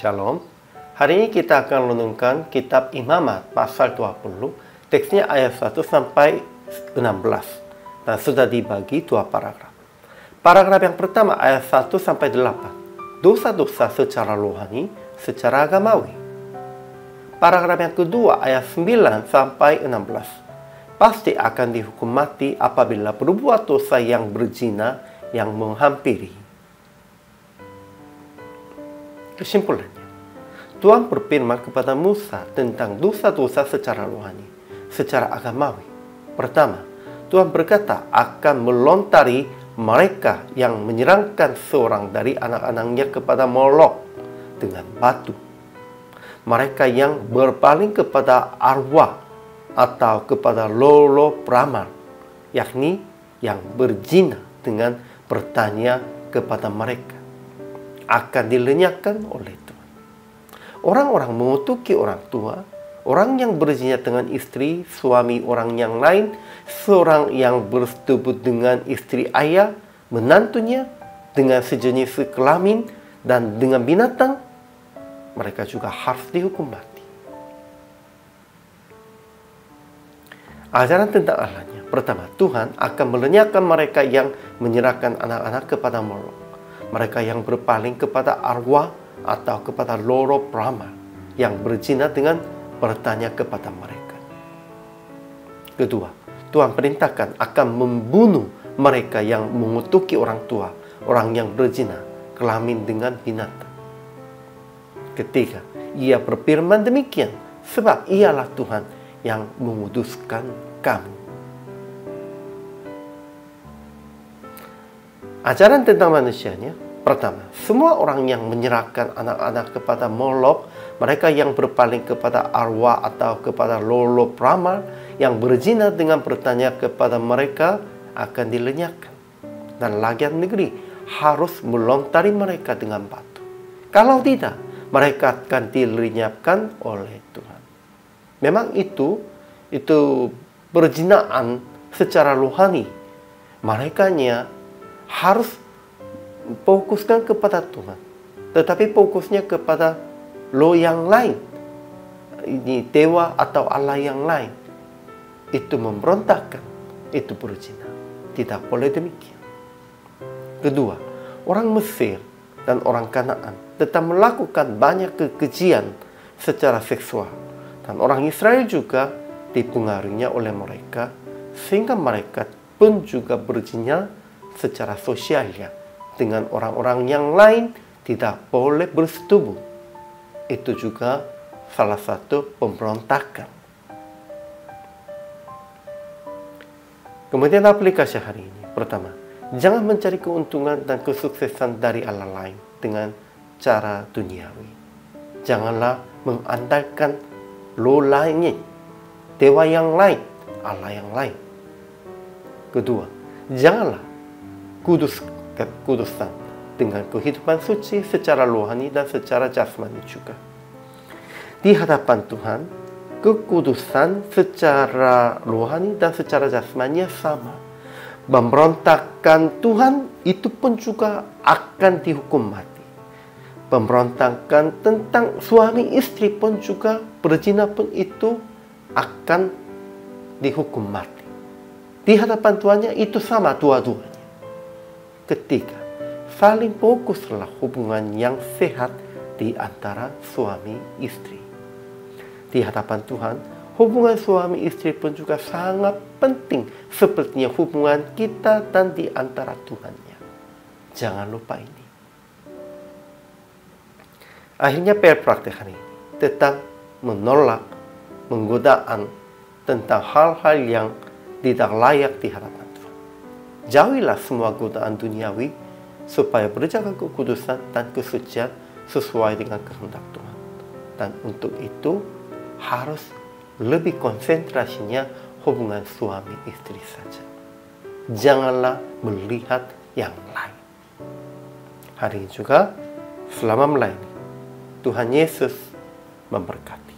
Shalom. Hari ini kita akan renungkan kitab Imamat pasal 20, teksnya ayat 1 sampai 16. Dan sudah dibagi dua paragraf. Paragraf yang pertama ayat 1 sampai 8. Dosa-dosa secara rohani, secara agamawi. Paragraf yang kedua ayat 9 sampai 16. Pasti akan dihukum mati apabila berbuat dosa yang berzina yang menghampiri. Kesimpulannya, Tuhan berfirman kepada Musa tentang dosa-dosa secara rohani, secara agamawi. Pertama, Tuhan berkata akan melontari mereka yang menyerangkan seorang dari anak-anaknya kepada Molok dengan batu. Mereka yang berpaling kepada arwah atau kepada lolo peramal, yakni yang berzina dengan bertanya kepada mereka, akan dilenyapkan oleh Tuhan. Orang-orang mengutuki orang tua, orang yang berzina dengan istri, suami orang yang lain, seorang yang bersetubuh dengan istri ayah, menantunya, dengan sejenis kelamin, dan dengan binatang, mereka juga harus dihukum mati. Ajaran tentang Allahnya. Pertama, Tuhan akan melenyapkan mereka yang menyerahkan anak-anak kepada Molok. Mereka yang berpaling kepada arwah atau kepada loro peramal yang berzina dengan bertanya kepada mereka. Kedua, Tuhan perintahkan akan membunuh mereka yang mengutuki orang tua, orang yang berzina, kelamin dengan binatang. Ketiga, Ia berfirman demikian sebab Ialah Tuhan yang menguduskan kamu. Ajaran tentang manusianya. Pertama, semua orang yang menyerahkan anak-anak kepada Molok, mereka yang berpaling kepada arwah atau kepada lolo peramal, yang berzina dengan bertanya kepada mereka akan dilenyapkan. Dan rakyat negeri harus melontari mereka dengan batu. Kalau tidak, mereka akan dilenyapkan oleh Tuhan. Memang itu perzinaan secara rohani. Merekanya harus fokuskan kepada Tuhan, tetapi fokusnya kepada lo yang lain, ini dewa atau Allah yang lain, itu memberontakkan, itu berzina. Tidak boleh demikian. Kedua, orang Mesir dan orang Kanaan tetap melakukan banyak kekejian secara seksual, dan orang Israel juga dipengaruhinya oleh mereka, sehingga mereka pun juga berzina secara sosialnya dengan orang-orang yang lain, tidak boleh bersetubuh. Itu juga salah satu pemberontakan. Kemudian aplikasi hari ini. Pertama, jangan mencari keuntungan dan kesuksesan dari Allah lain dengan cara duniawi. Janganlah mengandalkan lo lainnya, dewa yang lain, Allah yang lain. Kedua, janganlah kudusan dengan kehidupan suci secara rohani dan secara jasmani juga. Di hadapan Tuhan, kekudusan secara rohani dan secara jasmani sama. Pemberontakan Tuhan itu pun juga akan dihukum mati. Pemberontakan tentang suami istri pun juga, berzina pun itu akan dihukum mati. Di hadapan Tuhannya itu sama dua-duanya. Ketiga, saling fokuslah hubungan yang sehat di antara suami istri. Di hadapan Tuhan, hubungan suami istri pun juga sangat penting, sepertinya hubungan kita dan di antara Tuhannya. Jangan lupa ini. Akhirnya praktek hari ini tetap menolak menggodaan tentang hal-hal yang tidak layak di hadapan Tuhan. Jauhilah semua godaan duniawi supaya berjaga kekudusan dan kesucian sesuai dengan kehendak Tuhan. Dan untuk itu harus lebih konsentrasinya hubungan suami istri saja. Janganlah melihat yang lain. Hari ini juga selama melayani, Tuhan Yesus memberkati.